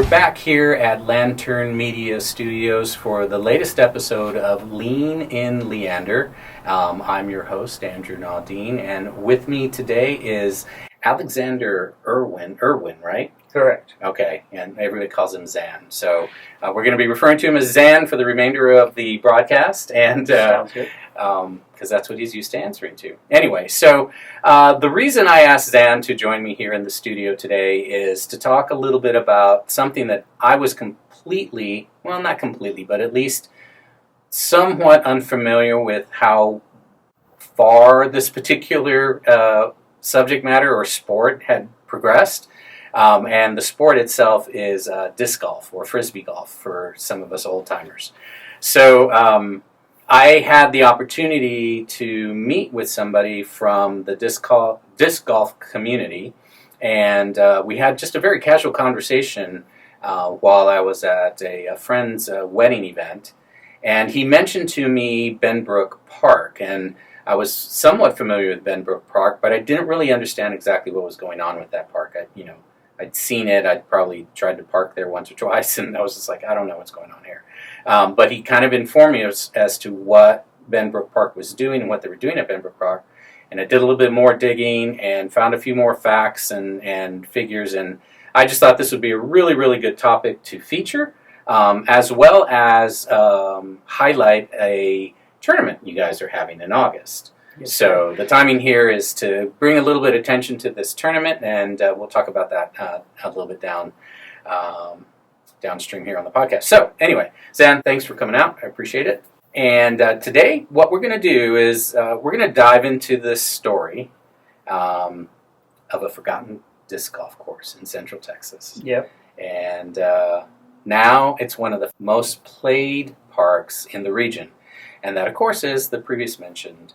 We're back here at Lantern Media Studios for the latest episode of Lean in Leander. I'm your host, Andrew Naudine, and with me today is Alexander Irwin, right? Correct. Okay, and everybody calls him Zan. So we're going to be referring to him as Zan for the remainder of the broadcast, and Sounds good. Because that's what he's used to answering to. Anyway, so the reason I asked Zan to join me here in the studio today is to talk a little bit about something that I was completely, well, not completely, but at least somewhat unfamiliar with how far this particular subject matter or sport had progressed. And the sport itself is disc golf or frisbee golf for some of us old timers. So I had the opportunity to meet with somebody from the disc golf community, and we had just a very casual conversation while I was at a friend's wedding event. And he mentioned to me Benbrook Park, and I was somewhat familiar with Benbrook Park, but I didn't really understand exactly what was going on with that park. I'd seen it. I'd probably tried to park there once or twice, and I was just like, I don't know what's going on here. But he kind of informed me as to what Benbrook Park was doing and what they were doing at Benbrook Park. And I did a little bit more digging and found a few more facts and figures. And I just thought this would be a really, really good topic to feature, as well as highlight a tournament you guys are having in August. Yes, so the timing here is to bring a little bit of attention to this tournament, and we'll talk about that a little bit downstream here on the podcast. So anyway, Zan, thanks for coming out. I appreciate it. And today, what we're going to do is we're going to dive into this story of a forgotten disc golf course in Central Texas. Yep. And now it's one of the most played parks in the region. And that, of course, is the previous mentioned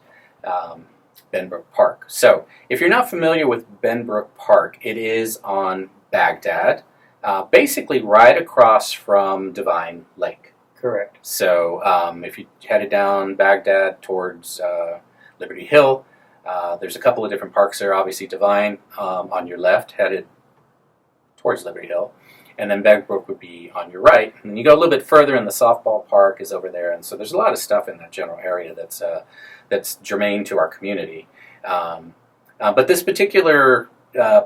Benbrook Park. So if you're not familiar with Benbrook Park, it is on Baghdad, basically right across from Divine Lake. Correct. So if you headed down Baghdad towards Liberty Hill, there's a couple of different parks there. Obviously Divine on your left, headed towards Liberty Hill. And then Benbrook would be on your right. And you go a little bit further, and the softball park is over there. And so there's a lot of stuff in that general area that's germane to our community. But this particular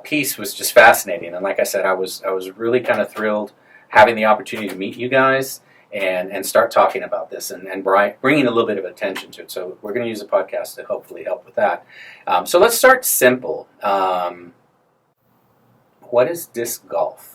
piece was just fascinating. And like I said, I was really kind of thrilled having the opportunity to meet you guys and start talking about this and bringing a little bit of attention to it. So we're going to use a podcast to hopefully help with that. So let's start simple. What is disc golf?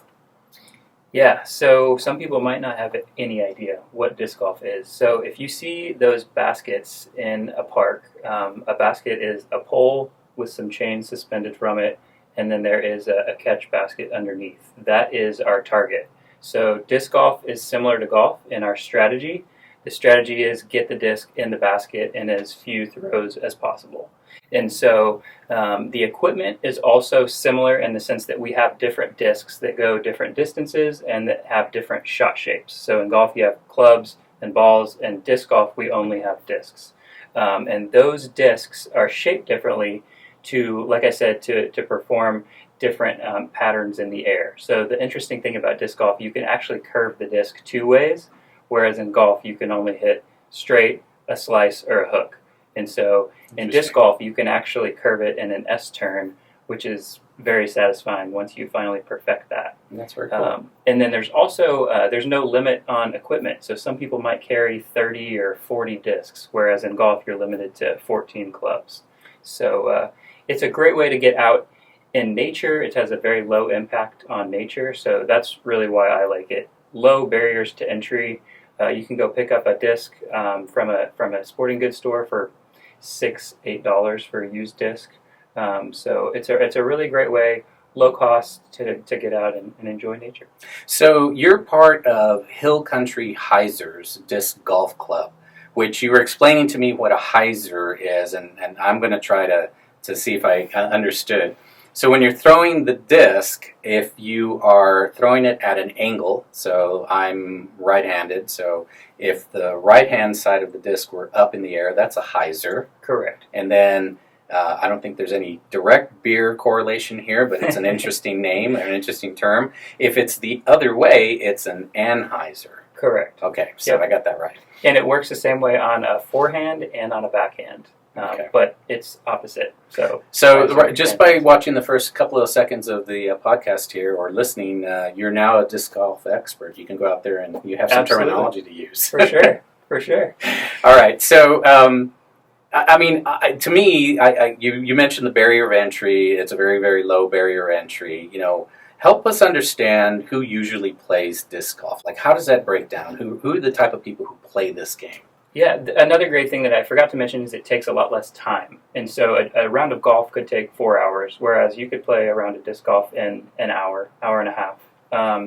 Yeah, so some people might not have any idea what disc golf is. So if you see those baskets in a park, a basket is a pole with some chain suspended from it, and then there is a catch basket underneath. That is our target. So disc golf is similar to golf in our strategy. The strategy is get the disc in the basket in as few throws as possible. And so the equipment is also similar in the sense that we have different discs that go different distances and that have different shot shapes. So in golf you have clubs and balls, and disc golf we only have discs. And those discs are shaped differently to, like I said, to perform different patterns in the air. So the interesting thing about disc golf, you can actually curve the disc two ways, whereas in golf you can only hit straight, a slice, or a hook. And so in disc golf, you can actually curve it in an S turn, which is very satisfying once you finally perfect that. That's very cool. And then there's also, there's no limit on equipment. So some people might carry 30 or 40 discs, whereas in golf, you're limited to 14 clubs. So it's a great way to get out in nature. It has a very low impact on nature. So that's really why I like it. Low barriers to entry. You can go pick up a disc from a sporting goods store for $6-8 for a used disc. So it's a really great way, low cost, to get out and enjoy nature. So you're part of Hill Country Hyzers Disc Golf Club, which you were explaining to me what a hyzer is, and I'm going to try to see if I understood. So when you're throwing the disc, if you are throwing it at an angle, so I'm right-handed, so if the right-hand side of the disc were up in the air, that's a hyzer. Correct. And then I don't think there's any direct beer correlation here, but it's an interesting name, an interesting term. If it's the other way, it's an Anheuser. Correct. Okay, so I got that right. And it works the same way on a forehand and on a backhand. But it's opposite. So just by watching the first couple of seconds of the podcast here or listening, you're now a disc golf expert. You can go out there and you have some terminology to use. For sure. For sure. All right. So, to me, you mentioned the barrier of entry. It's a very, very low barrier of entry. Help us understand who usually plays disc golf. Like, how does that break down? Who are the type of people who play this game? Yeah, another great thing that I forgot to mention is it takes a lot less time. And so a round of golf could take 4 hours, whereas you could play a round of disc golf in an hour and a half.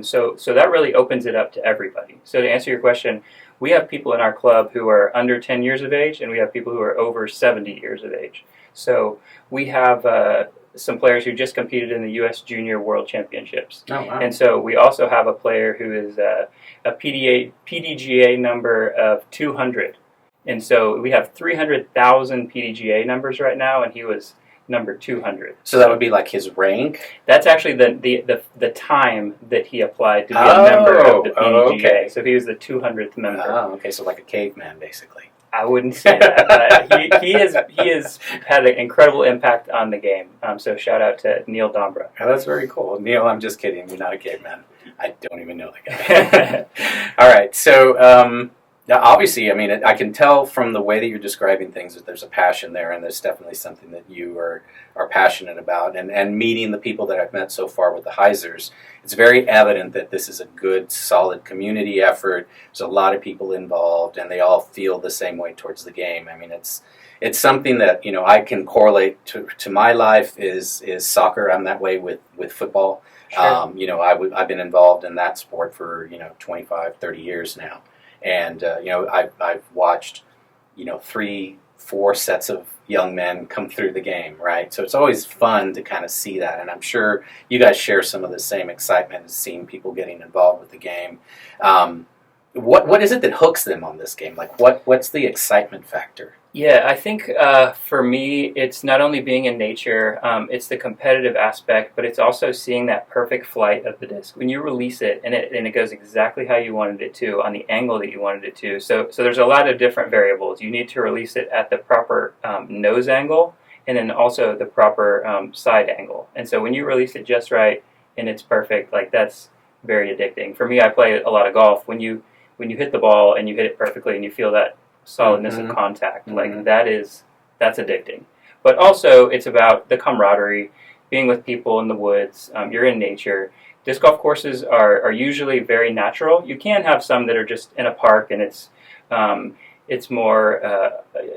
So that really opens it up to everybody. So to answer your question, we have people in our club who are under 10 years of age, and we have people who are over 70 years of age. So we have some players who just competed in the U.S. Junior World Championships. Oh, wow. And so we also have a player who is a PDGA number of 200. And so we have 300,000 PDGA numbers right now, and he was number 200. So that would be like his rank? That's actually the time that he applied to be a member of the PDGA. Okay. So he was the 200th member. Oh, okay, so like a caveman, basically. I wouldn't say that, but he has had an incredible impact on the game. So shout out to Neil Dombra. Oh, that's very cool. Neil, I'm just kidding. You're not a caveman. I don't even know the guy. All right, so obviously, I can tell from the way that you're describing things that there's a passion there, and there's definitely something that you are passionate about. And meeting the people that I've met so far with the Heisers, it's very evident that this is a good, solid community effort. There's a lot of people involved, and they all feel the same way towards the game. It's something that I can correlate to my life is soccer. I'm that way with football. Sure. I've been involved in that sport for 25, 30 years now. And, I've watched, 3-4 sets of young men come through the game, right? So it's always fun to kind of see that. And I'm sure you guys share some of the same excitement as seeing people getting involved with the game. What is it that hooks them on this game? Like, what's the excitement factor? Yeah, I think for me, it's not only being in nature, it's the competitive aspect, but it's also seeing that perfect flight of the disc. When you release it, and it goes exactly how you wanted it to, on the angle that you wanted it to. So there's a lot of different variables. You need to release it at the proper nose angle, and then also the proper side angle. And so when you release it just right, and it's perfect, like that's very addicting. For me, I play a lot of golf. When you hit the ball and you hit it perfectly and you feel that solidness of contact, like that's addicting. But also it's about the camaraderie, being with people in the woods. You're in nature. Disc golf courses are usually very natural. You can have some that are just in a park and it's more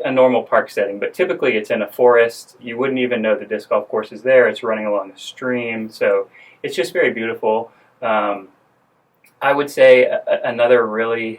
a normal park setting, but typically it's in a forest. You wouldn't even know the disc golf course is there. It's running along a stream, so it's just very beautiful. I would say another really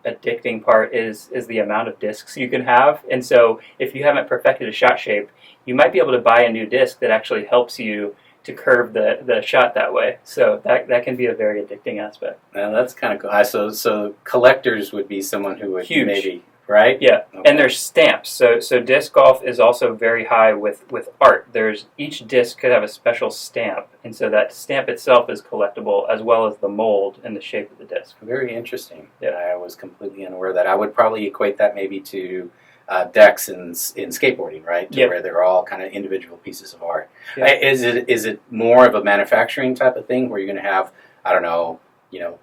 addicting part is the amount of discs you can have. And so if you haven't perfected a shot shape, you might be able to buy a new disc that actually helps you to curve the shot that way. So that can be a very addicting aspect. Now that's kind of cool. So collectors would be someone who would maybe, right? Yeah, okay. And there's stamps. So disc golf is also very high with art. Each disc could have a special stamp, and so that stamp itself is collectible as well as the mold and the shape of the disc. Very interesting. Yeah. I was completely unaware of that. I would probably equate that maybe to decks in skateboarding, right? Yep. Where they're all kind of individual pieces of art. Yep. Is it more of a manufacturing type of thing where you're going to have, I don't know,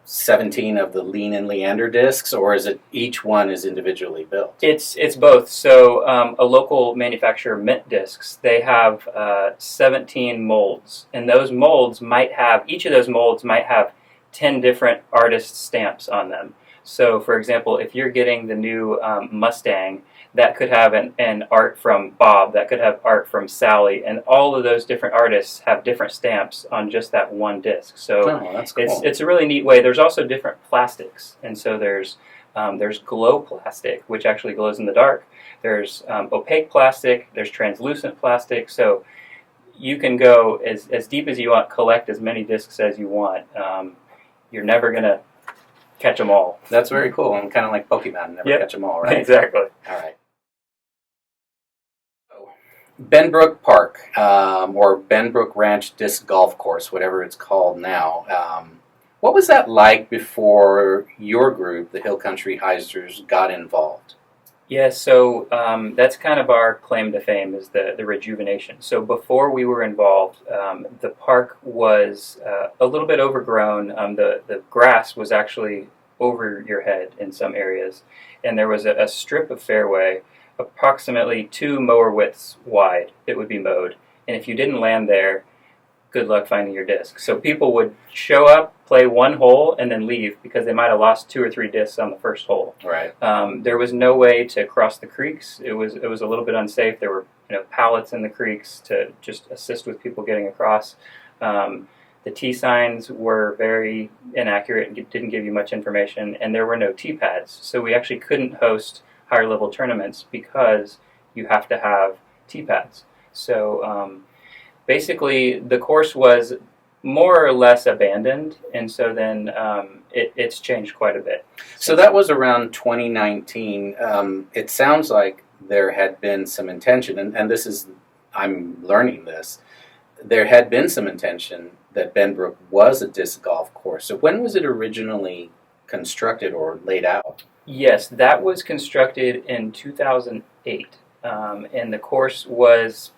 17 of the Lean and Leander discs, or is it each one is individually built? It's both. So a local manufacturer, Mint Discs, they have 17 molds, and those molds each of those molds might have 10 different artist stamps on them. So, for example, if you're getting the new Mustang, that could have an art from Bob, that could have art from Sally, and all of those different artists have different stamps on just that one disc. So that's cool. It's a really neat way. There's also different plastics, and so there's glow plastic, which actually glows in the dark. There's opaque plastic. There's translucent plastic. So you can go as deep as you want, collect as many discs as you want. You're never gonna catch them all. That's very cool. And kind of like Pokemon, never catch them all, right? Exactly. All right. Benbrook Park, or Benbrook Ranch Disc Golf Course, whatever it's called now. What was that like before your group, the Hill Country Heisers, got involved? Yeah, so that's kind of our claim to fame is the rejuvenation. So before we were involved, the park was a little bit overgrown. The grass was actually over your head in some areas, and there was a strip of fairway approximately 2 mower widths wide that would be mowed. And if you didn't land there, good luck finding your disc. So people would show up, play one hole, and then leave because they might have lost 2 or 3 discs on the first hole. Right. There was no way to cross the creeks. It was a little bit unsafe. There were pallets in the creeks to just assist with people getting across. The tee signs were very inaccurate and didn't give you much information, and there were no tee pads. So we actually couldn't host higher level tournaments because you have to have tee pads. So basically, the course was more or less abandoned, and so then it's changed quite a bit. So that was around 2019. It sounds like there had been some intention, and this is, I'm learning this, there had been some intention that Benbrook was a disc golf course. So when was it originally constructed or laid out? Yes, that was constructed in 2008, and the course was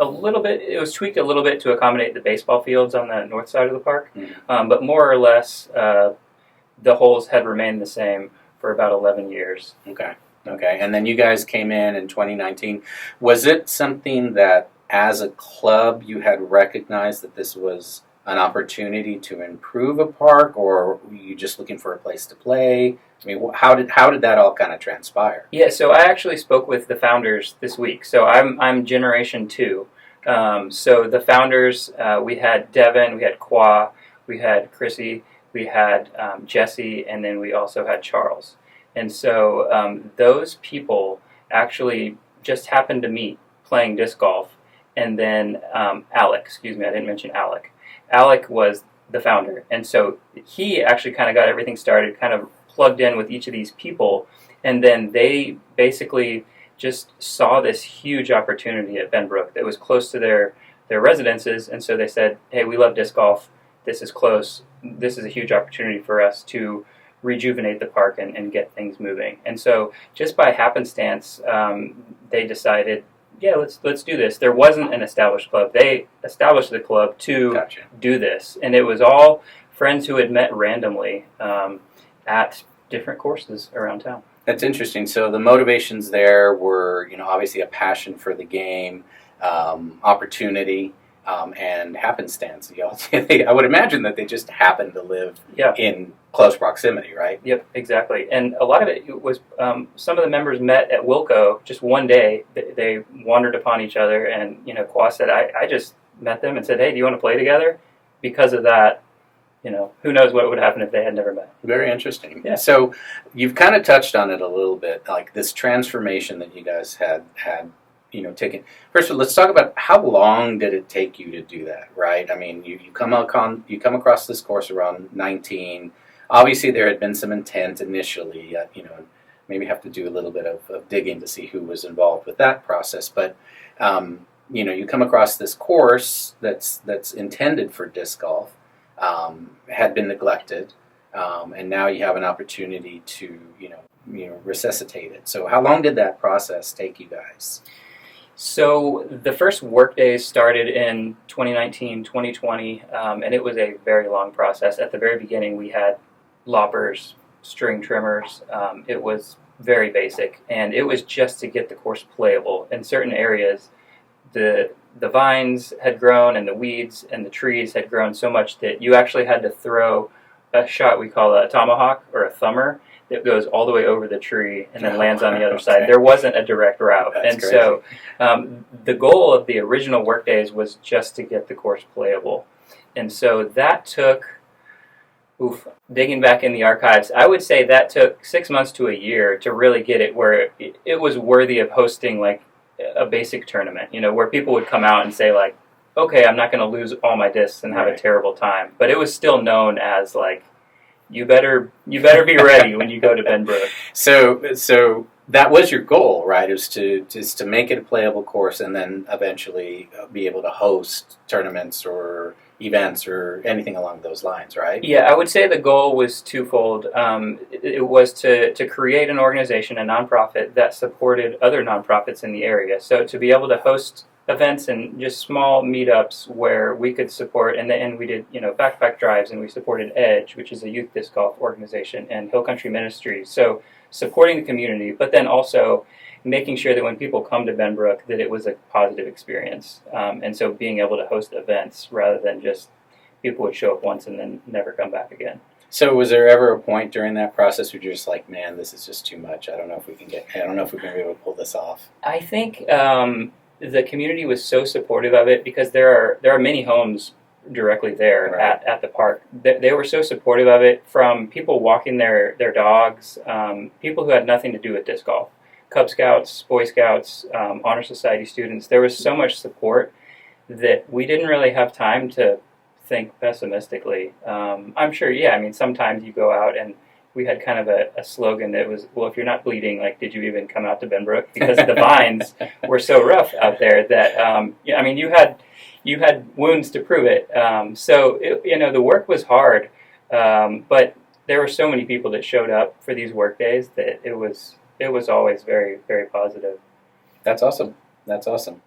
it was tweaked a little bit to accommodate the baseball fields on the north side of the park, but more or less the holes had remained the same for about 11 years. Okay, and then you guys came in 2019. Was it something that, as a club, you had recognized that this was an opportunity to improve a park, or were you just looking for a place to play? I mean, how did that all kind of transpire? Yeah, so I actually spoke with the founders this week. So I'm Generation 2. So the founders, we had Devin, we had Kwa, we had Chrissy, we had Jesse, and then we also had Charles. And so those people actually just happened to meet playing disc golf. And then Alec, excuse me, I didn't mention Alec. Alec was the founder. And so he actually kind of got everything started, kind of plugged in with each of these people. And then they basically just saw this huge opportunity at Benbrook that was close to their residences. And so they said, hey, we love disc golf. This is close. This is a huge opportunity for us to rejuvenate the park and get things moving. And so just by happenstance, they decided, yeah, let's do this. There wasn't an established club. They established the club to do this. And it was all friends who had met randomly at different courses around town. That's interesting. So the motivations there were, obviously a passion for the game, opportunity, and happenstance. I would imagine that they just happened to live in close proximity, right? Yep, exactly. And a lot of it was some of the members met at Wilco just one day. They wandered upon each other, and Kwa said, I just met them and said, hey, do you want to play together? Because of that, who knows what would happen if they had never met. Very interesting. Yeah. So you've kind of touched on it a little bit, like this transformation that you guys had taken. First of all, let's talk about how long did it take you to do that, right? I mean, you come across this course around 19. Obviously, there had been some intent initially, maybe have to do a little bit of digging to see who was involved with that process. But, you come across this course that's intended for disc golf, had been neglected, and now you have an opportunity to, resuscitate it. So how long did that process take you guys? So the first work days started in 2019, 2020, and it was a very long process. At the very beginning, we had loppers, string trimmers. It was very basic, and it was just to get the course playable. In certain areas, the vines had grown, and the weeds and the trees had grown so much that you actually had to throw a shot we call a tomahawk or a thumber that goes all the way over the tree and then lands on the other side. There wasn't a direct route. That's and crazy. So the goal of the original work days was just to get the course playable. And so that took, digging back in the archives, I would say that took 6 months to a year to really get it where it was worthy of hosting like a basic tournament, where people would come out and say like, okay, I'm not going to lose all my discs and have a terrible time. But it was still known as like, you better be ready when you go to Benbrook. So that was your goal, right? Is to make it a playable course, and then eventually be able to host tournaments or events or anything along those lines, right? Yeah, I would say the goal was twofold. It was to create an organization, a nonprofit that supported other nonprofits in the area. So to be able to host events and just small meetups where we could support, and we did backpack drives, and we supported Edge, which is a youth disc golf organization, and Hill Country Ministries. So supporting the community, but then also making sure that when people come to Benbrook that it was a positive experience. And so being able to host events rather than just people would show up once and then never come back again. So was there ever a point during that process where you're just like, man, this is just too much. I don't know if we're going to be able to pull this off. I think the community was so supportive of it because there are many homes directly there Right. at the park. They were so supportive of it, from people walking their dogs, people who had nothing to do with disc golf, Cub Scouts, Boy Scouts, Honor Society students. There was so much support that we didn't really have time to think pessimistically. I'm sure, sometimes you go out, and we had kind of a slogan that was, well, if you're not bleeding, like, did you even come out to Benbrook? Because the vines were so rough out there that, you had wounds to prove it. So the work was hard, but there were so many people that showed up for these work days that it was always very, very positive. That's awesome. That's awesome.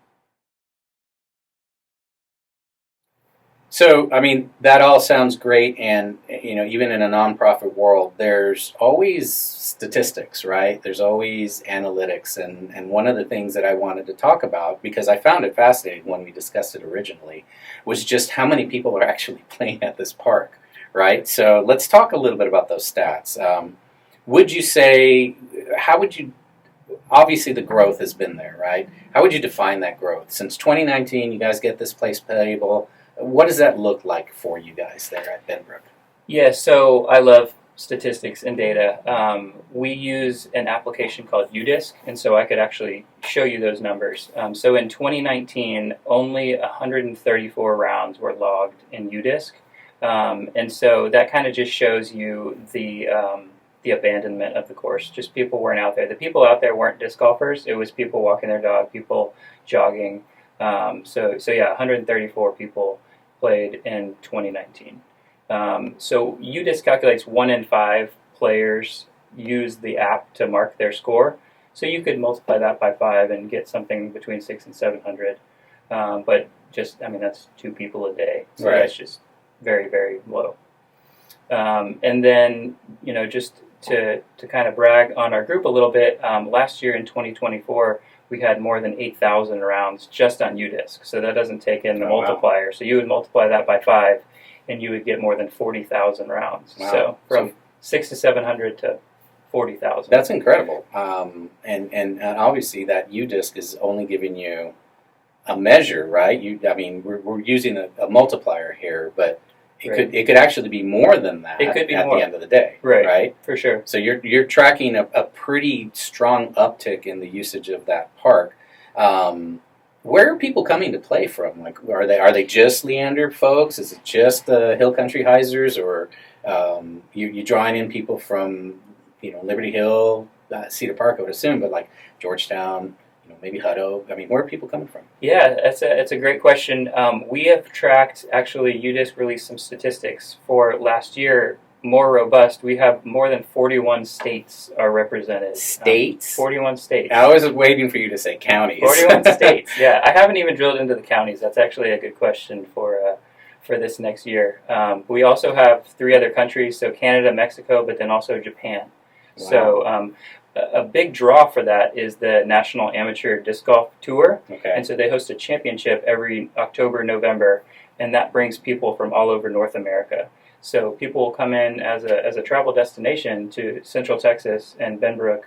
So, I mean, that all sounds great, and even in a nonprofit world, there's always statistics, right? There's always analytics, and one of the things that I wanted to talk about, because I found it fascinating when we discussed it originally, was just how many people are actually playing at this park, right? So let's talk a little bit about those stats. Would you say, obviously the growth has been there, right? How would you define that growth? Since 2019, you guys get this place playable. What does that look like for you guys there at Benbrook? Yeah, so I love statistics and data. We use an application called UDisc, and so I could actually show you those numbers. So in 2019, only 134 rounds were logged in UDisc, and so that kind of just shows you the abandonment of the course. Just people weren't out there. The people out there weren't disc golfers. It was people walking their dog, people jogging. So 134 people played in 2019. So UDisc calculates 1 in 5 players use the app to mark their score. So you could multiply that by 5 and get something between 600 and 700. But that's 2 people a day. So Right. That's just very, very low. And then, just to kind of brag on our group a little bit, last year in 2024, we had more than 8,000 rounds just on UDisc. So that doesn't take in the multiplier. Wow. So you would multiply that by 5, and you would get more than 40,000 rounds. Wow. So from 600 to 700 to 40,000. That's incredible. And obviously that UDisc is only giving you a measure, right? We're using a multiplier here, but it could actually be more than that. It could be at more. The end of the day, right? For sure. So you're tracking a pretty strong uptick in the usage of that park. Where are people coming to play from? Like, are they just Leander folks? Is it just the Hill Country Heisers, or you drawing in people from Liberty Hill, Cedar Park, I would assume, but like Georgetown, maybe Hutto? I mean, where are people coming from? Yeah, it's a great question. We have tracked, actually, UDisc released some statistics for last year, more robust. We have more than 41 states are represented. States? 41 states. I was waiting for you to say counties. 41 states, yeah. I haven't even drilled into the counties. That's actually a good question for this next year. We also have 3 other countries, so Canada, Mexico, but then also Japan. Wow. So a big draw for that is the National Amateur Disc Golf Tour. Okay. And so they host a championship every October, November, and that brings people from all over North America. So people will come in as a travel destination to Central Texas, and Benbrook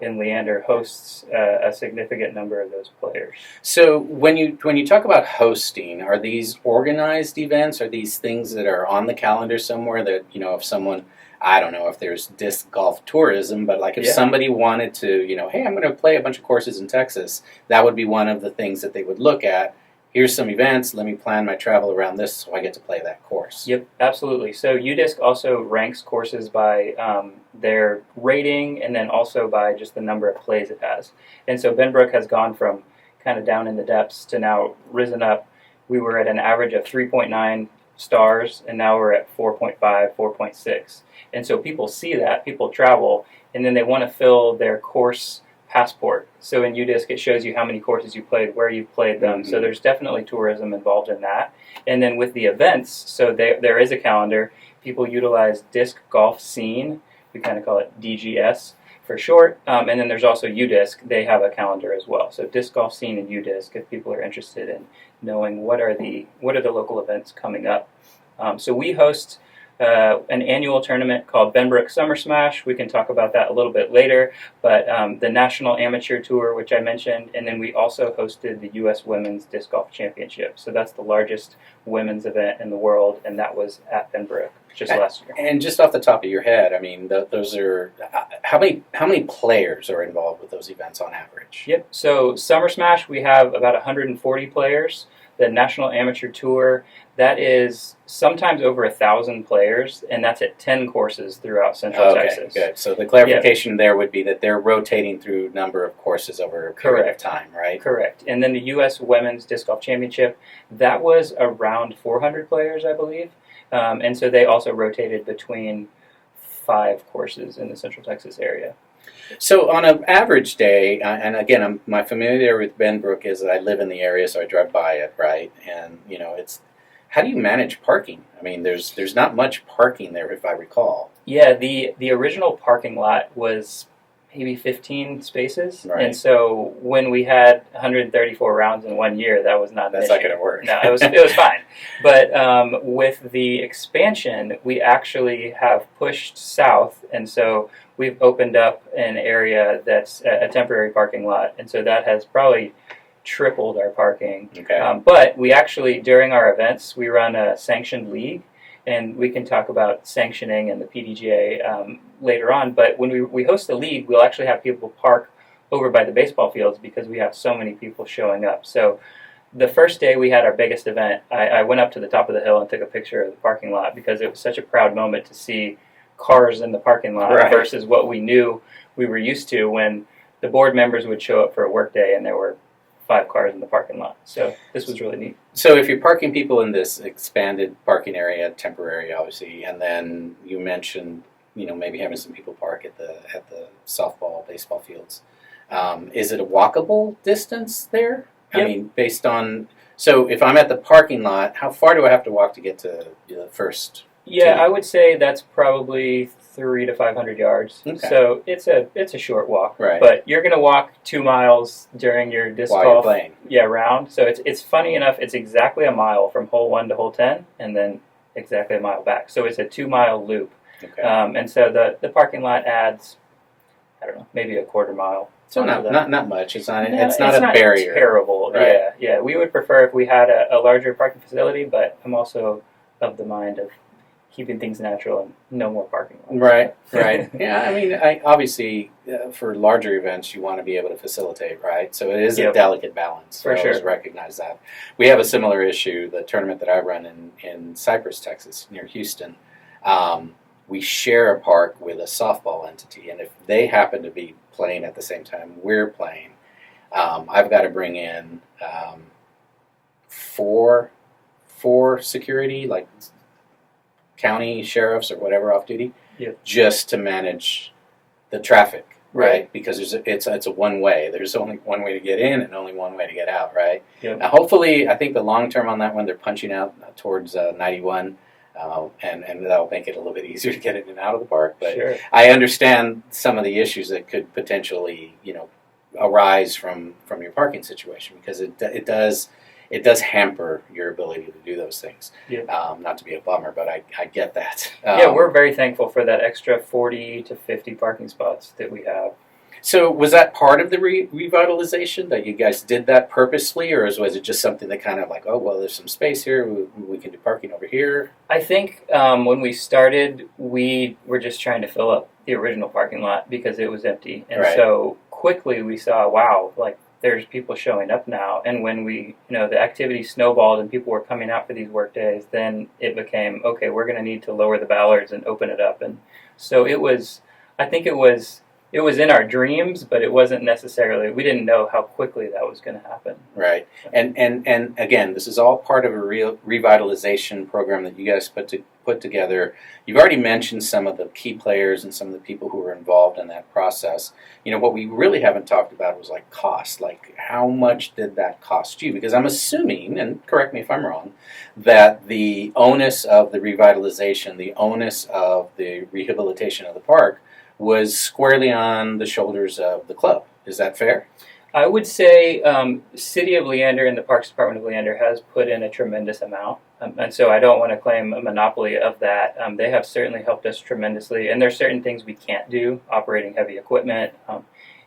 in Leander hosts a significant number of those players. So when you talk about hosting, are these organized events? Are these things that are on the calendar somewhere that, if someone, I don't know if there's disc golf tourism, but like if somebody wanted to, hey, I'm going to play a bunch of courses in Texas, that would be one of the things that they would look at. here's some events, let me plan my travel around this so I get to play that course. Yep, absolutely. So UDisc also ranks courses by their rating and then also by just the number of plays it has. And so Benbrook has gone from kind of down in the depths to now risen up. We were at an average of 3.9 stars, and now we're at 4.5, 4.6. And so people see that, people travel, and then they want to fill their course passport. So in UDisc, it shows you how many courses you played, where you've played them. So there's definitely tourism involved in that. And then with the events, so there is a calendar. People utilize Disc Golf Scene. We kind of call it DGS for short. And then there's also UDisc. They have a calendar as well. So Disc Golf Scene and UDisc, if people are interested in knowing what are the local events coming up. So we host an annual tournament called Benbrook Summer Smash. We can talk about that a little bit later, but the National Amateur Tour, which I mentioned, and then we also hosted the U.S. Women's Disc Golf Championship. So that's the largest women's event in the world, and that was at Benbrook just last year. And just off the top of your head, I mean, those are how many players are involved with those events on average? Yep. So Summer Smash, we have about 140 players. The National Amateur Tour, that is sometimes over 1,000 players, and that's at 10 courses throughout Central Texas. Good. So the clarification there would be that they're rotating through a number of courses over a period of time, right? Correct. And then the U.S. Women's Disc Golf Championship, that was around 400 players, I believe. And so they also rotated between 5 courses in the Central Texas area. So on an average day, and again, my familiar with Benbrook is that I live in the area, so I drive by it, right? And it's how do you manage parking? I mean, there's not much parking there, if I recall. Yeah, the original parking lot was maybe 15 spaces, right. And so when we had 134 rounds in 1 year, that was not an issue. That's not going to work. No, it was fine. But with the expansion, we actually have pushed south, and so we've opened up an area that's a temporary parking lot, and so that has probably tripled our parking. Okay. But we actually, during our events, we run a sanctioned league, and we can talk about sanctioning and the PDGA later on. But when we host the league, we'll actually have people park over by the baseball fields because we have so many people showing up. So the first day we had our biggest event, I went up to the top of the hill and took a picture of the parking lot because it was such a proud moment to see cars in the parking lot versus what we knew we were used to when the board members would show up for a work day and there were 5 cars in the parking lot. So this was really neat. So if you're parking people in this expanded parking area, temporary obviously, and then you mentioned maybe having some people park at the softball, baseball fields, is it a walkable distance there? Yep. I mean, based on so if I'm at the parking lot, how far do I have to walk to get to the first? Yeah, I would say that's probably 300 to 500 yards. Okay. So it's a short walk. Right. But you're going to walk 2 miles during your disc While golf you're playing. round. So it's funny enough, it's exactly a mile from hole 1 to hole 10 and then exactly a mile back. So it's a 2-mile loop. Okay. And so the parking lot adds, I don't know, maybe a quarter mile. So not much. It's not a barrier. Terrible. Right. Yeah. We would prefer if we had a larger parking facility, but I'm also of the mind of keeping things natural and no more parking lots. Right. Yeah, I mean, obviously, for larger events, you want to be able to facilitate, right? So it is a delicate balance. For sure. I always recognize that. We have a similar issue. The tournament that I run in Cypress, Texas, near Houston, we share a park with a softball entity, and if they happen to be playing at the same time we're playing, I've got to bring in 4 security, like county sheriffs or whatever off duty, just to manage the traffic, right? Because it's a one way. There's only one way to get in and only one way to get out, right? Yep. Now, hopefully, I think the long term on that one, they're punching out towards 91, and that'll make it a little bit easier to get in and out of the park. But sure. I understand some of the issues that could potentially, arise from your parking situation because it does hamper your ability to do those things. Yeah. Not to be a bummer, but I get that. We're very thankful for that extra 40 to 50 parking spots that we have. So was that part of the revitalization, that you guys did that purposely, or was it just something that kind of like, oh, well, there's some space here, we can do parking over here? I think when we started, we were just trying to fill up the original parking lot because it was empty. And so quickly we saw, wow, like there's people showing up now. And when the activity snowballed and people were coming out for these work days, then it became, okay, we're going to need to lower the ballards and open it up. And so I think it was in our dreams, but it wasn't necessarily, we didn't know how quickly that was going to happen. Right. And again, this is all part of a real revitalization program that you guys put together. You've already mentioned some of the key players and some of the people who were involved in that process. What we really haven't talked about was like cost. Like, how much did that cost you? Because I'm assuming, and correct me if I'm wrong, that the onus of the revitalization, the onus of the rehabilitation of the park was squarely on the shoulders of the club. Is that fair? I would say City of Leander and the Parks Department of Leander has put in a tremendous amount. And so I don't want to claim a monopoly of that. They have certainly helped us tremendously. And there's certain things we can't do, operating heavy equipment,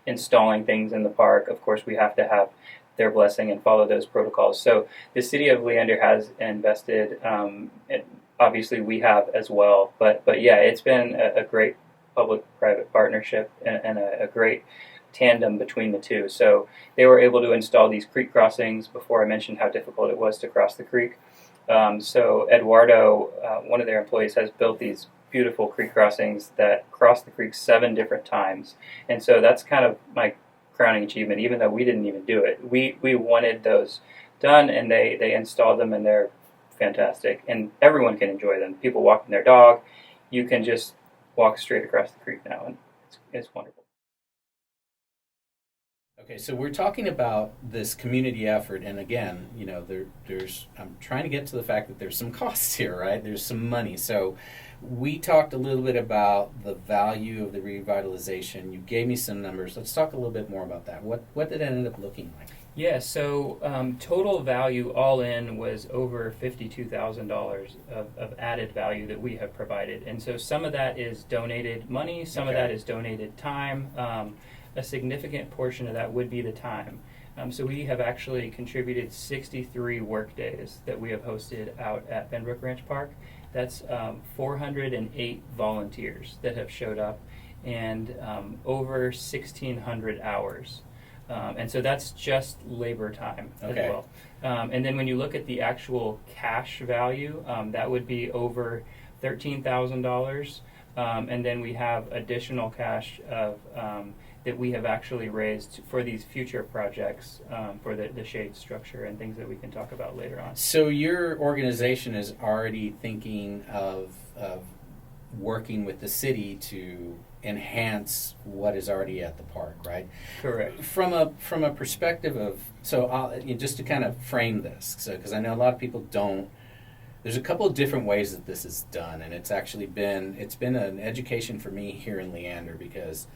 installing things in the park. Of course, we have to have their blessing and follow those protocols. So the City of Leander has invested, and obviously we have as well. But yeah, it's been a great public-private partnership and a great tandem between the two. So they were able to install these creek crossings before I mentioned how difficult it was to cross the creek. So Eduardo, one of their employees, has built these beautiful creek crossings that cross the creek 7 different times. And so that's kind of my crowning achievement, even though we didn't even do it. We wanted those done, and they installed them, and they're fantastic. And everyone can enjoy them. People walking their dog, you can just walk straight across the creek now, and it's wonderful. Okay, so we're talking about this community effort, and again, there's I'm trying to get to the fact that there's some costs here, right? There's some money. So we talked a little bit about the value of the revitalization. You gave me some numbers. Let's talk a little bit more about that. What did it end up looking like? Yeah, so total value all in was over $52,000 of added value that we have provided. And so some of that is donated money, some of that is donated time. A significant portion of that would be the time. So we have actually contributed 63 work days that we have hosted out at Benbrook Ranch Park. That's 408 volunteers that have showed up, and over 1,600 hours. And so that's just labor time as well. And then when you look at the actual cash value, that would be over $13,000. And then we have additional cash of that we have actually raised for these future projects, for the shade structure and things that we can talk about later on. So your organization is already thinking of working with the city to enhance what is already at the park, right? Correct. From a perspective of, just to kind of frame this, because I know a lot of people don't. There's a couple of different ways that this is done, and it's been an education for me here in Leander, because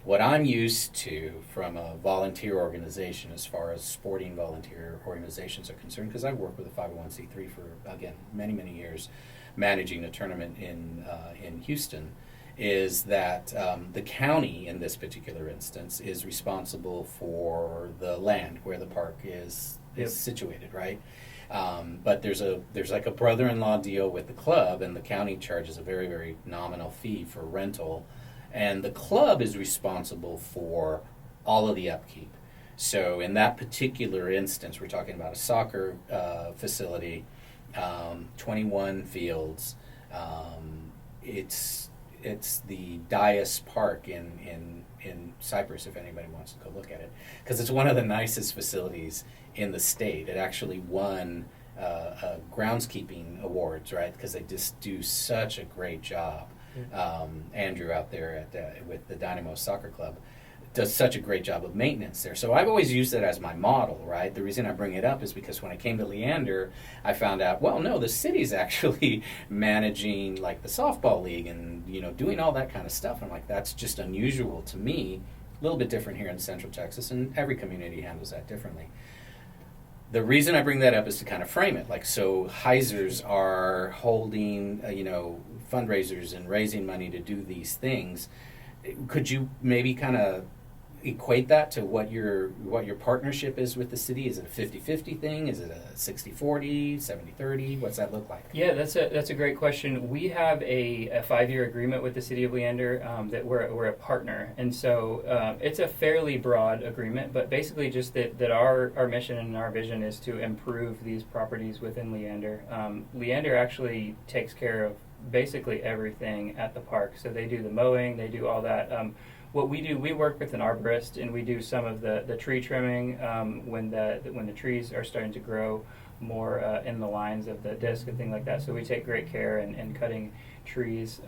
what I'm used to from a volunteer organization, as far as sporting volunteer organizations are concerned, because I've worked with a 501c3 for, again, many, many years, managing a tournament in Houston, is that the county, in this particular instance, is responsible for the land where the park is situated, right? But there's like a brother-in-law deal with the club, and the county charges a very, very nominal fee for rental, and the club is responsible for all of the upkeep. So in that particular instance, we're talking about a soccer facility, 21 fields. It's the Dias Park in Cyprus, if anybody wants to go look at it, because it's one of the nicest facilities in the state. It actually won groundskeeping awards, right? Because they just do such a great job. Andrew out there with the Dynamo Soccer Club does such a great job of maintenance there. So I've always used it as my model, right? The reason I bring it up is because when I came to Leander, I found out, well, no, the city's actually managing like the softball league and, doing all that kind of stuff. I'm like, that's just unusual to me. A little bit different here in Central Texas, and every community handles that differently. The reason I bring that up is to kind of frame it. Like, so Heisers are holding, fundraisers and raising money to do these things. Could you maybe kind of equate that to what your partnership is with the city? Is it a 50-50 thing? Is it a 60-40, 70-30? What's that look like? Yeah, that's a great question. We have a 5-year agreement with the city of Leander that we're a partner, and so it's a fairly broad agreement. But basically, just that our mission and our vision is to improve these properties within Leander. Leander actually takes care of basically everything at the park. So they do the mowing, they do all that. What we do, we work with an arborist, and we do some of the tree trimming when the trees are starting to grow more in the lines of the disc and things like that. So we take great care in cutting trees.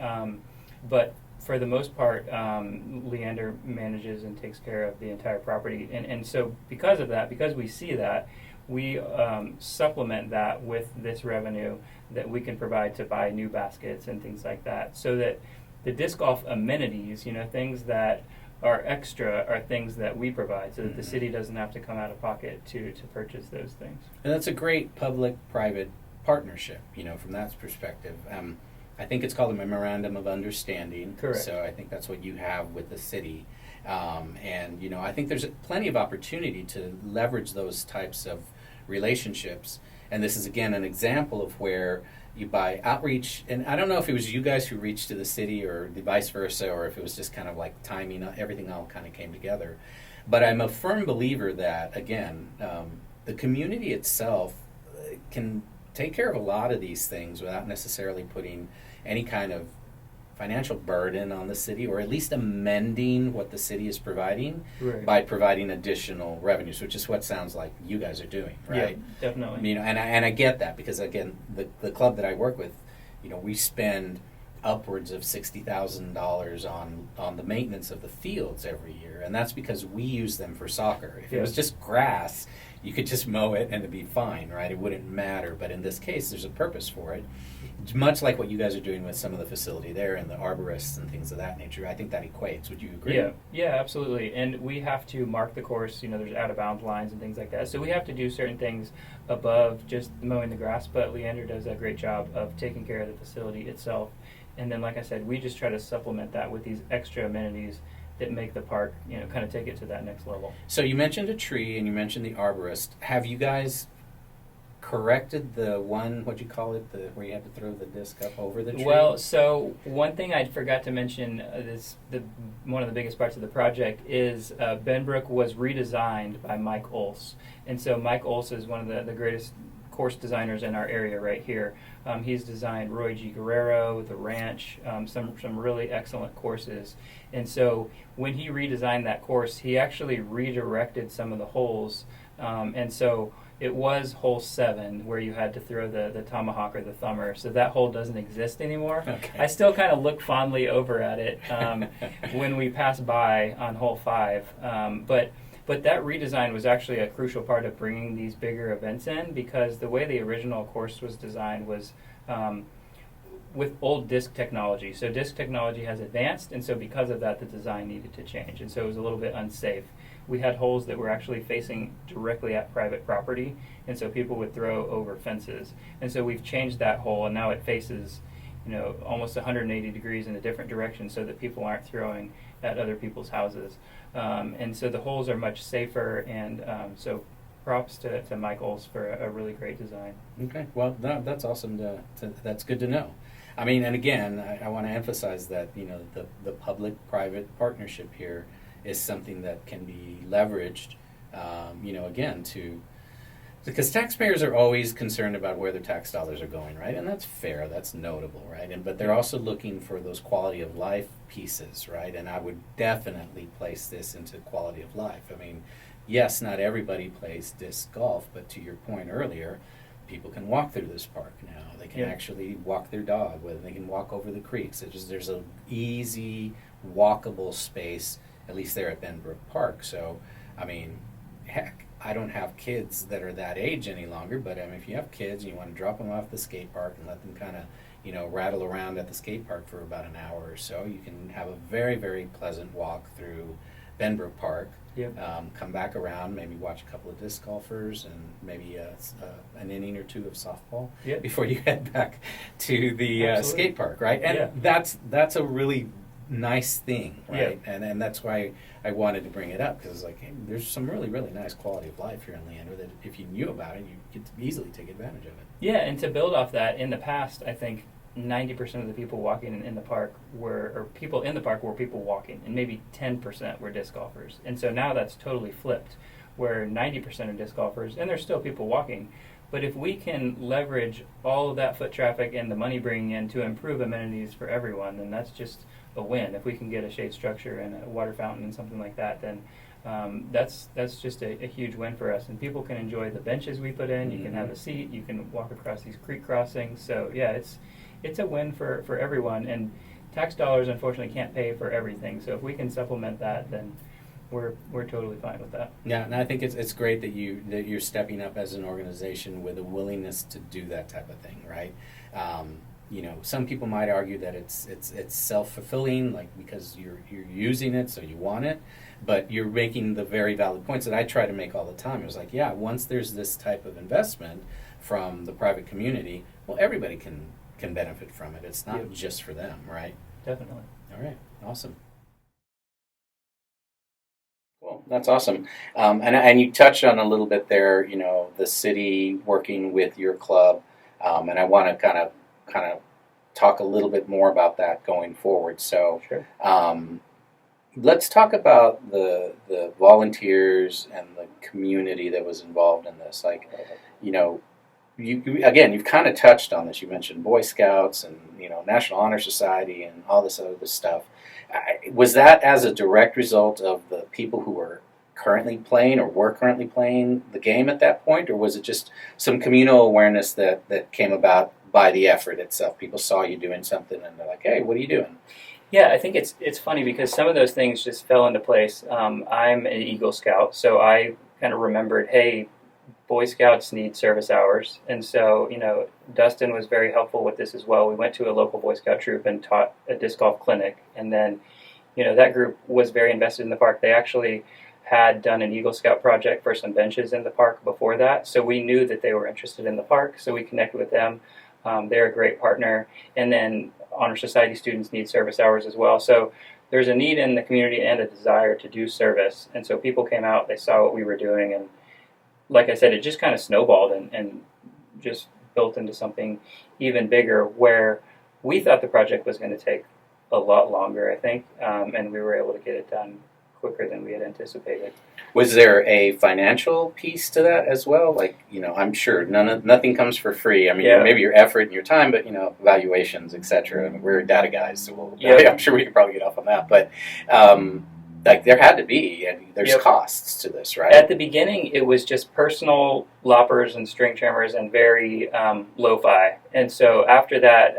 But for the most part, Leander manages and takes care of the entire property. And so because of that, because we see that, we supplement that with this revenue that we can provide to buy new baskets and things like that, so that the disc golf amenities, things that are extra, are things that we provide, so that the city doesn't have to come out of pocket to purchase those things. And that's a great public-private partnership, from that perspective. I think it's called a memorandum of understanding. Correct. So I think that's what you have with the city. And I think there's plenty of opportunity to leverage those types of relationships. And this is, again, an example of where you buy outreach. And I don't know if it was you guys who reached to the city or the vice versa, or if it was just kind of like timing, everything all kind of came together. But I'm a firm believer that, again, the community itself can take care of a lot of these things without necessarily putting any kind of financial burden on the city, or at least amending what the city is providing by providing additional revenues, which is what sounds like you guys are doing, right? Yeah, definitely. And I get that, because again, the club that I work with, we spend upwards of $60,000 on the maintenance of the fields every year, and that's because we use them for soccer. If it was just grass, you could just mow it and it'd be fine, right? It wouldn't matter. But in this case, there's a purpose for it. Much like what you guys are doing with some of the facility there and the arborists and things of that nature. I think that equates. Would you agree? Yeah, absolutely. And we have to mark the course. There's out of bounds lines and things like that. So we have to do certain things above just mowing the grass. But Leander does a great job of taking care of the facility itself. And then, like I said, we just try to supplement that with these extra amenities that make the park, kind of take it to that next level. So you mentioned a tree and you mentioned the arborist. Have you guys corrected the one, what'd you call it, where you had to throw the disc up over the tree? Well, so one thing I forgot to mention, one of the biggest parts of the project is Benbrook was redesigned by Mike Olse. And so Mike Olse is one of the greatest course designers in our area right here. He's designed Roy G. Guerrero, The Ranch, some really excellent courses. And so when he redesigned that course, he actually redirected some of the holes. And so it was hole 7 where you had to throw the tomahawk or the thumber. So that hole doesn't exist anymore. Okay. I still kind of look fondly over at it when we pass by on hole 5. But that redesign was actually a crucial part of bringing these bigger events in, because the way the original course was designed was with old disc technology. So disc technology has advanced, and so because of that, the design needed to change. And so it was a little bit unsafe. We had holes that were actually facing directly at private property, and so people would throw over fences. And so we've changed that hole, and now it faces almost 180 degrees in a different direction, so that people aren't throwing at other people's houses. And so the holes are much safer, and so props to Mike Olse for a really great design. Okay, well, that's awesome. That's good to know. I mean, and again, I want to emphasize that the public-private partnership here is something that can be leveraged. Again, because taxpayers are always concerned about where their tax dollars are going, right? And that's fair, that's notable, right? But they're also looking for those quality of life pieces, right? And I would definitely place this into quality of life. I mean, yes, not everybody plays disc golf, but to your point earlier, people can walk through this park now. They can actually walk their dog, whether they can walk over the creeks. There's an easy, walkable space, at least there at Benbrook Park. So, I mean, heck, I don't have kids that are that age any longer, but if you have kids and you want to drop them off the skate park and let them kind of, rattle around at the skate park for about an hour or so, you can have a very, very pleasant walk through Benbrook Park. Come back around, maybe watch a couple of disc golfers and maybe an inning or two of softball before you head back to the skate park, right? And that's a really nice thing, right? And that's why I wanted to bring it up, because it's like, hey, there's some really, really nice quality of life here in Leander that if you knew about it, you could easily take advantage of it. Yeah, and to build off that, in the past, I think 90% of the people walking in the park or people in the park were people walking, and maybe 10% were disc golfers. And so now that's totally flipped, where 90% are disc golfers, and there's still people walking. But if we can leverage all of that foot traffic and the money bringing in to improve amenities for everyone, then that's just a win. If we can get a shade structure and a water fountain and something like that, then that's just a huge win for us. And people can enjoy the benches we put in. You can have a seat. You can walk across these creek crossings. So yeah, it's a win for everyone. And tax dollars unfortunately can't pay for everything. So if we can supplement that, then we're totally fine with that. Yeah, and I think it's great that you're stepping up as an organization with a willingness to do that type of thing, right? Some people might argue that it's self-fulfilling, like because you're using it, so you want it, but you're making the very valid points that I try to make all the time. It was like, yeah, once there's this type of investment from the private community, well, everybody can benefit from it. It's not just for them, right? Definitely. All right, awesome. Cool, that's awesome. And you touched on a little bit there, the city working with your club, and I want to kind of talk a little bit more about that going forward. So, sure. Let's talk about the volunteers and the community that was involved in this. Like, you've kind of touched on this. You mentioned Boy Scouts and National Honor Society and all this other stuff. Was that as a direct result of the people who were currently playing or were currently playing the game at that point, or was it just some communal awareness that came about by the effort itself? People saw you doing something and they're like, hey, what are you doing? Yeah, I think it's funny because some of those things just fell into place. I'm an Eagle Scout, so I kind of remembered, hey, Boy Scouts need service hours. And so, Dustin was very helpful with this as well. We went to a local Boy Scout troop and taught a disc golf clinic. And then, that group was very invested in the park. They actually had done an Eagle Scout project for some benches in the park before that. So we knew that they were interested in the park. So we connected with them. They're a great partner. And then Honor Society students need service hours as well. So there's a need in the community and a desire to do service. And so people came out, they saw what we were doing, and like I said, it just kind of snowballed and just built into something even bigger, where we thought the project was going to take a lot longer, I think, and we were able to get it done quicker than we had anticipated. Was there a financial piece to that as well? Like, I'm sure nothing comes for free. I mean, maybe your effort and your time, but, valuations, etc. I mean, we're data guys, so I'm sure we could probably get off on that. But, there had to be, there's costs to this, right? At the beginning, it was just personal loppers and string trimmers and very lo-fi. And so after that,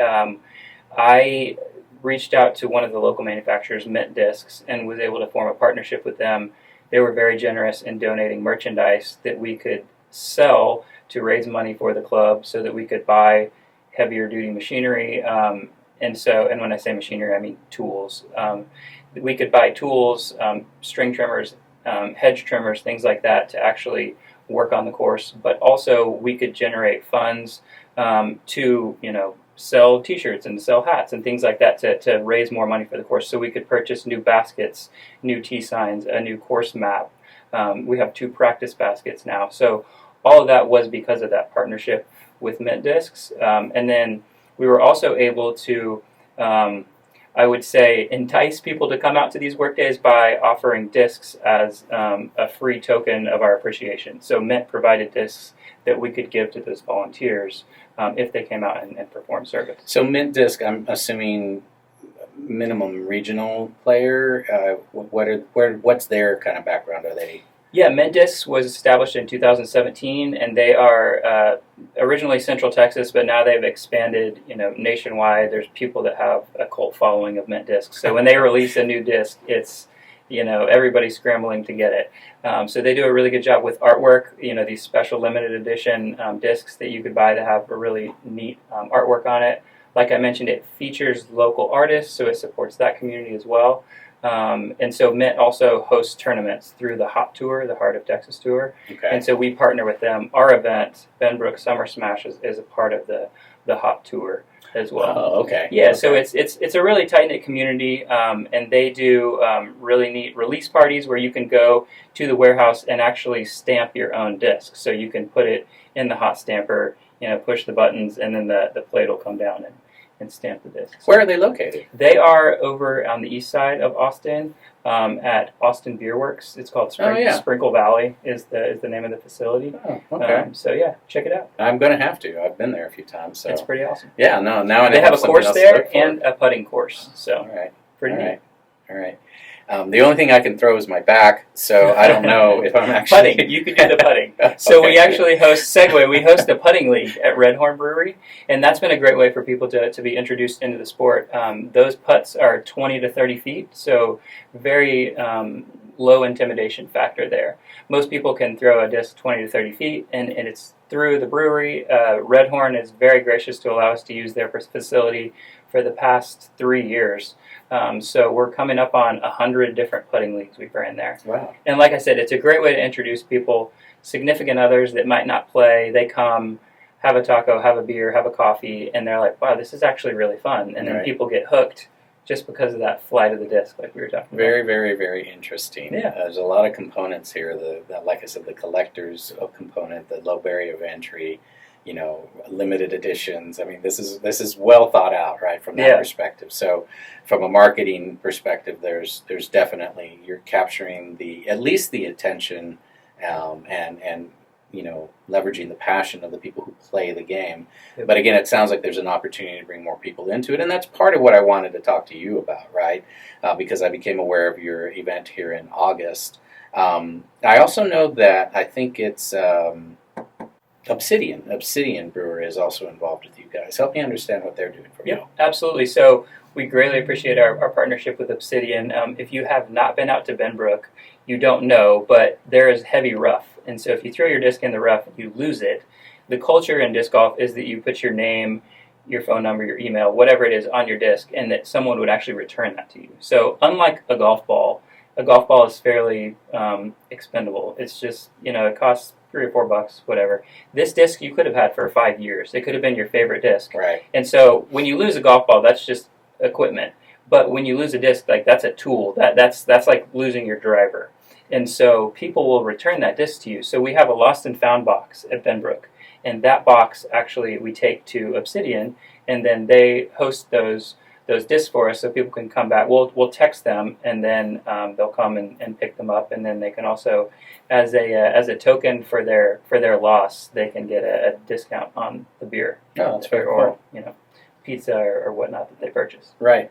I reached out to one of the local manufacturers, Mint Discs, and was able to form a partnership with them. They were very generous in donating merchandise that we could sell to raise money for the club so that we could buy heavier duty machinery. And when I say machinery, I mean tools. We could buy tools, string trimmers, hedge trimmers, things like that to actually work on the course. But also we could generate funds to, sell T-shirts and sell hats and things like that to raise more money for the course. So we could purchase new baskets, new tee signs, a new course map. We have 2 practice baskets now. So all of that was because of that partnership with Mint Discs. And then we were also able to, I would say, entice people to come out to these work days by offering discs as a free token of our appreciation. So Mint provided discs that we could give to those volunteers if they came out and performed service. So Mint Disc, I'm assuming minimum regional player. What's their kind of background? Are they? Yeah, Mint Discs was established in 2017, and they are originally Central Texas, but now they've expanded, nationwide. There's people that have a cult following of Mint Discs. So when they release a new disc, it's, everybody's scrambling to get it. So they do a really good job with artwork, these special limited edition discs that you could buy that have a really neat artwork on it. Like I mentioned, it features local artists, so it supports that community as well. And so Mint also hosts tournaments through the HOT Tour, the Heart of Texas Tour. Okay. And so we partner with them. Our event, Benbrook Summer Smash, is a part of the HOT Tour. as well. Oh, okay. Yeah, okay. so it's a really tight knit community, and they do really neat release parties where you can go to the warehouse and actually stamp your own disc. So you can put it in the hot stamper, push the buttons, and then the plate will come down and stamp the discs. Where are they located? They are over on the east side of Austin, at Austin Beer Works. It's called Sprinkle Valley is the name of the facility. Oh, okay. So yeah, check it out. I'm going to have to. I've been there a few times. So It's pretty awesome. yeah, no, now I They have a something course else to there look for. and a putting course. So All right. pretty neat. All right. The only thing I can throw is my back, so I don't know if I'm actually... Putting. You could do the putting. So Okay. we actually host a putting league at Red Horn Brewery, and that's been a great way for people to be introduced into the sport. Those putts are 20 to 30 feet, so very low intimidation factor there. Most people can throw a disc 20 to 30 feet, and it's through the brewery. Red Horn is very gracious to allow us to use their facility for the past 3 years. So we're coming up on 100 different putting leagues we've ran there. Wow. And like I said, it's a great way to introduce people, significant others that might not play. They come, have a taco, have a beer, have a coffee, and they're like, wow, this is actually really fun. And then Right. people get hooked just because of that flight of the disc, like we were talking Very, very, very interesting. Yeah. There's a lot of components here. Like I said, the collector's component, the low barrier of entry, limited editions. I mean, this is well thought out, right, from that Yeah. perspective. So, from a marketing perspective, there's definitely, you're capturing at least the attention, and leveraging the passion of the people who play the game. Yep. But again, it sounds like there's an opportunity to bring more people into it, and that's part of what I wanted to talk to you about, right? Because I became aware of your event here in August. I also know that I think it's Obsidian Brewery is also involved with you guys. Help me understand what they're doing for you. Yeah, absolutely. So we greatly appreciate our partnership with Obsidian. If you have not been out to Benbrook, you don't know, but there is heavy rough. And so if you throw your disc in the rough and you lose it, the culture in disc golf is that you put your name, your phone number, your email, whatever it is on your disc, and that someone would actually return that to you. So unlike a golf ball is fairly expendable. It's just, it costs $3 or $4, whatever. This disc you could have had for 5 years. It could have been your favorite disc. Right. And so when you lose a golf ball, that's just equipment. But when you lose a disc, like that's a tool. That's like losing your driver. And so people will return that disc to you. So we have a lost and found box at Benbrook. And that box actually we take to Obsidian, and then they host those discs for us so people can come back. We'll text them, and then they'll come and pick them up, and then they can also, as a token for their loss, they can get a discount on the beer. Oh, that's very or cool. Pizza or whatnot that they purchase. Right.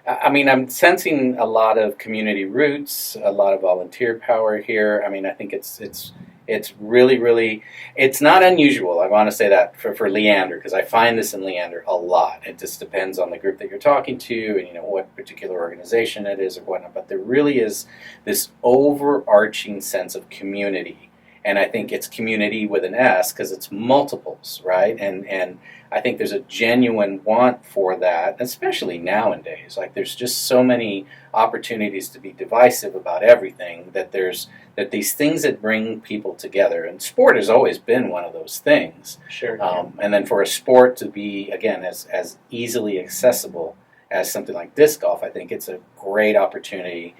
I mean, I'm sensing a lot of community roots, a lot of volunteer power here. I mean, I think it's really, really, it's not unusual. I want to say that for Leander, because I find this in Leander a lot. It just depends on the group that you're talking to and, what particular organization it is or whatnot. But there really is this overarching sense of community. And I think it's community with an S because it's multiples, right? And I think there's a genuine want for that, especially nowadays. Like there's just so many opportunities to be divisive about everything that these things that bring people together. And sport has always been one of those things. Sure. And then for a sport to be, again, as easily accessible as something like disc golf, I think it's a great opportunity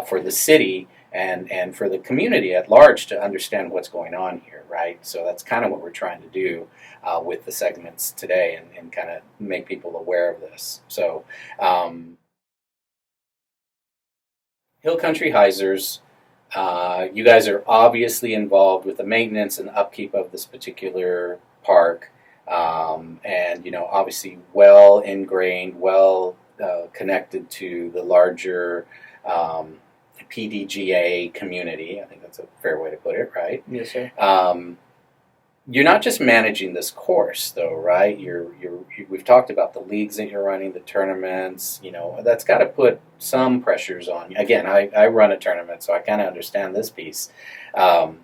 for the city and for the community at large to understand what's going on here, right? So that's kind of what we're trying to do with the segments today and kind of make people aware of this. So Hill Country Hyzers, you guys are obviously involved with the maintenance and upkeep of this particular park, and obviously well ingrained, well connected to the larger PDGA community. I think that's a fair way to put it, right? Yes, sir. You're not just managing this course, though, right? We've talked about the leagues that you're running, the tournaments. That's got to put some pressures on you. Again, I run a tournament, so I kind of understand this piece. How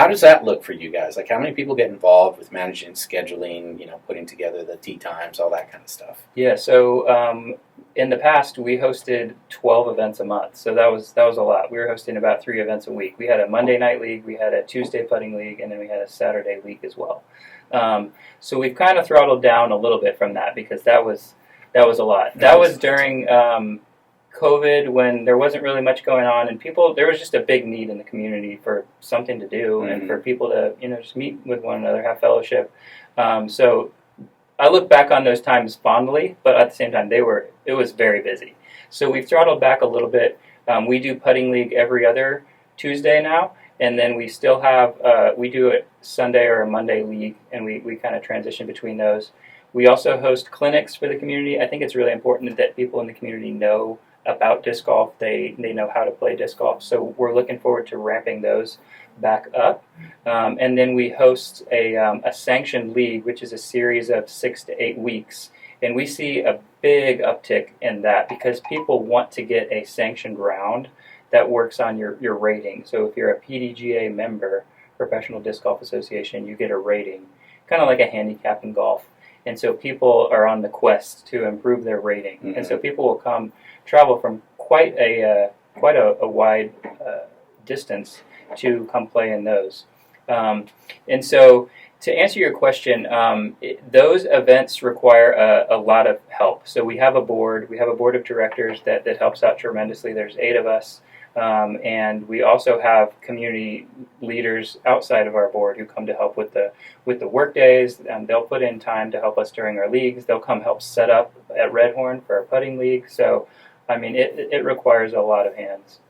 does that look for you guys? Like, how many people get involved with managing scheduling? Putting together the tee times, all that kind of stuff. Yeah. So in the past, we hosted 12 events a month, so that was a lot. We were hosting about 3 events a week. We had a Monday night league, we had a Tuesday putting league, and then we had a Saturday league as well. So we've kind of throttled down a little bit from that because that was a lot. That was during COVID, when there wasn't really much going on, and there was just a big need in the community for something to do, and for people to just meet with one another, have fellowship. So I look back on those times fondly, but at the same time, it was very busy. So we've throttled back a little bit. We do putting league every other Tuesday now, and then we still have we do a Sunday or a Monday league, and we kind of transition between those. We also host clinics for the community. I think it's really important that people in the community know about disc golf. They know how to play disc golf. So we're looking forward to ramping those back up. And then we host a sanctioned league, which is a series of 6 to 8 weeks. And we see a big uptick in that because people want to get a sanctioned round that works on your rating. So if you're a PDGA member, Professional Disc Golf Association, you get a rating, kind of like a handicap in golf. And so people are on the quest to improve their rating. And so people will travel from quite a wide distance to come play in those. And so to answer your question, those events require a lot of help. So we have a board of directors that helps out tremendously. There's 8 of us. And we also have community leaders outside of our board who come to help with the work days. They'll put in time to help us during our leagues. They'll come help set up at Red Horn for our putting league. So, I mean, it requires a lot of hands.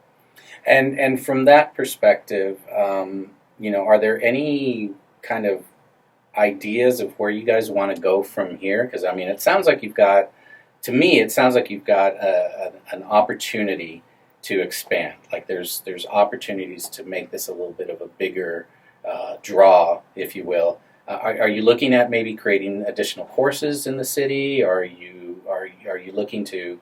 And from that perspective, are there any kind of ideas of where you guys want to go from here? Because, I mean, it sounds like you've got an opportunity to expand. Like there's opportunities to make this a little bit of a bigger draw, if you will. Are you looking at maybe creating additional courses in the city? Or are you looking to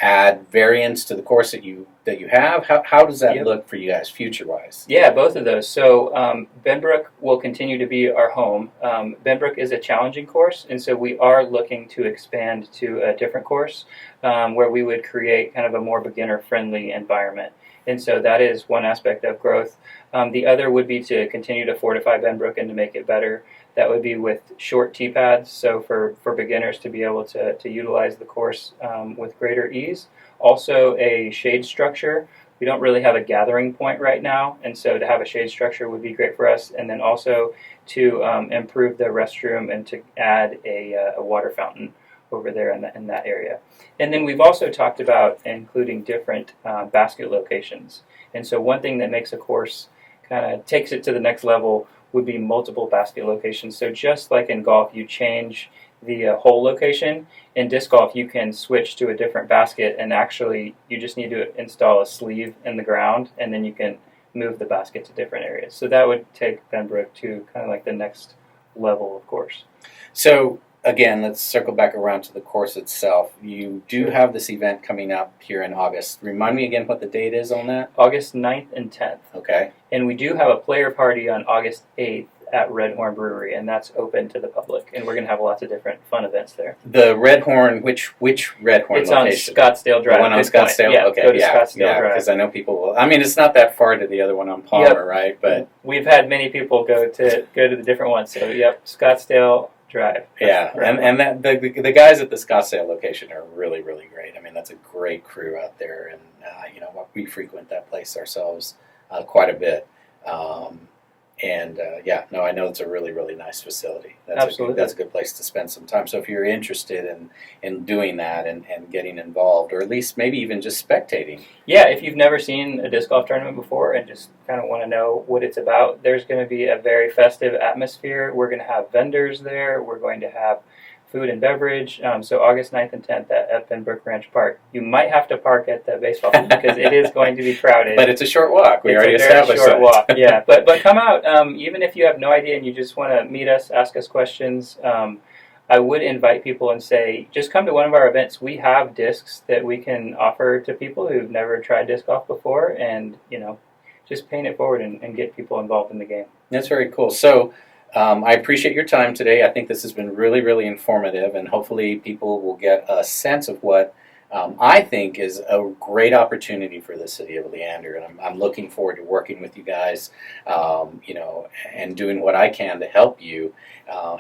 add variants to the course that you have? How does that look for you guys future-wise? Yeah, both of those. So Benbrook will continue to be our home. Benbrook is a challenging course, and so we are looking to expand to a different course where we would create kind of a more beginner-friendly environment. And so that is one aspect of growth. The other would be to continue to fortify Benbrook and to make it better. That would be with short tee pads, so for beginners to be able to utilize the course with greater ease. Also a shade structure. We don't really have a gathering point right now, and so to have a shade structure would be great for us. And then also to improve the restroom and to add a water fountain over there in that area. And then we've also talked about including different basket locations. And so one thing that makes a course kind of takes it to the next level would be multiple basket locations. So just like in golf, you change the hole location. In disc golf, you can switch to a different basket, and actually you just need to install a sleeve in the ground, and then you can move the basket to different areas. So that would take Benbrook to kind of like the next level of course. So again, let's circle back around to the course itself. You do have this event coming up here in August. Remind me again what the date is on that? August 9th and 10th. Okay. And we do have a player party on August 8th at Red Horn Brewery, and that's open to the public. And we're going to have lots of different fun events there. The Red Horn, which Red Horn it's location? It's on Scottsdale Drive. The one on Scottsdale? Yeah, okay, go to Scottsdale Drive. Because I know people will. I mean, it's not that far to the other one on Palmer, right? But we've had many people go to the different ones. So, yep, Scottsdale Drive. Yeah, and that the guys at the Scottsdale location are really, really great. I mean, that's a great crew out there, and we frequent that place ourselves quite a bit. I know it's a really, really nice facility. Absolutely. That's a good place to spend some time. So if you're interested in doing that and getting involved, or at least maybe even just spectating. Yeah, if you've never seen a disc golf tournament before and just kind of want to know what it's about, there's going to be a very festive atmosphere. We're going to have vendors there. We're going to have food and beverage. So August 9th and 10th at Benbrook Ranch Park. You might have to park at the baseball field because it is going to be crowded. But it's a short walk. We already established that. It's a very short that. walk, yeah. But come out, even if you have no idea and you just want to meet us, ask us questions, I would invite people and say, just come to one of our events. We have discs that we can offer to people who've never tried disc golf before, and just paying it forward and get people involved in the game. That's very cool. So I appreciate your time today. I think this has been really, really informative, and hopefully people will get a sense of what I think is a great opportunity for the city of Leander, and I'm looking forward to working with you guys, and doing what I can to help you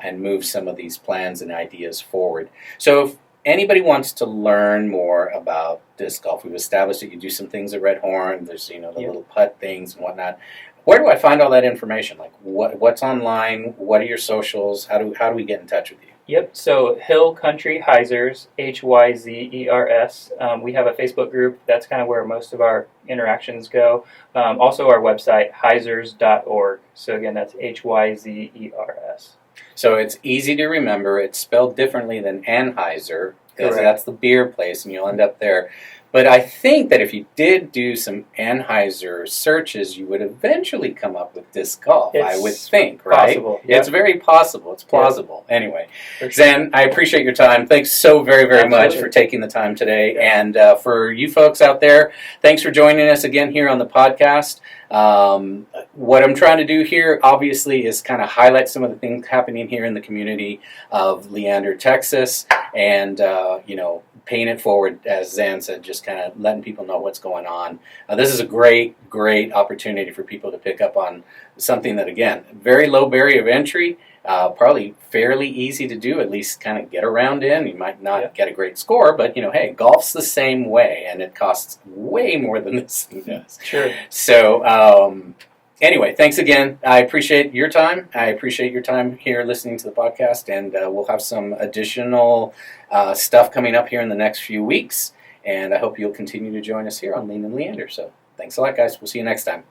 and move some of these plans and ideas forward. So if anybody wants to learn more about disc golf, we've established that you do some things at Red Horn. There's the little putt things and whatnot. Where do I find all that information? Like what's online? What are your socials? How do we get in touch with you? Yep, so Hill Country Hyzers, Hyzers. We have a Facebook group. That's kind of where most of our interactions go. Also our website, hyzers.org. So again, that's Hyzers. So it's easy to remember. It's spelled differently than Anheuser, because that's the beer place, and you'll end up there. But I think that if you did do some Anheuser searches, you would eventually come up with disc golf, I would think, right? Possible. Yep. It's very possible. It's plausible. Yep. Anyway, sure. Zen, I appreciate your time. Thanks so very, very much for taking the time today. Yeah. And for you folks out there, thanks for joining us again here on the podcast. What I'm trying to do here, obviously, is kind of highlight some of the things happening here in the community of Leander, Texas, and, paying it forward, as Zan said, just kind of letting people know what's going on. This is a great, great opportunity for people to pick up on something that, again, very low barrier of entry, probably fairly easy to do, at least kind of get around in. You might not get a great score, but, hey, golf's the same way, and it costs way more than this thing does. Sure. So, anyway, thanks again. I appreciate your time. I appreciate your time here listening to the podcast, and we'll have some additional stuff coming up here in the next few weeks, and I hope you'll continue to join us here on Lean and Leander. So thanks a lot, guys. We'll see you next time.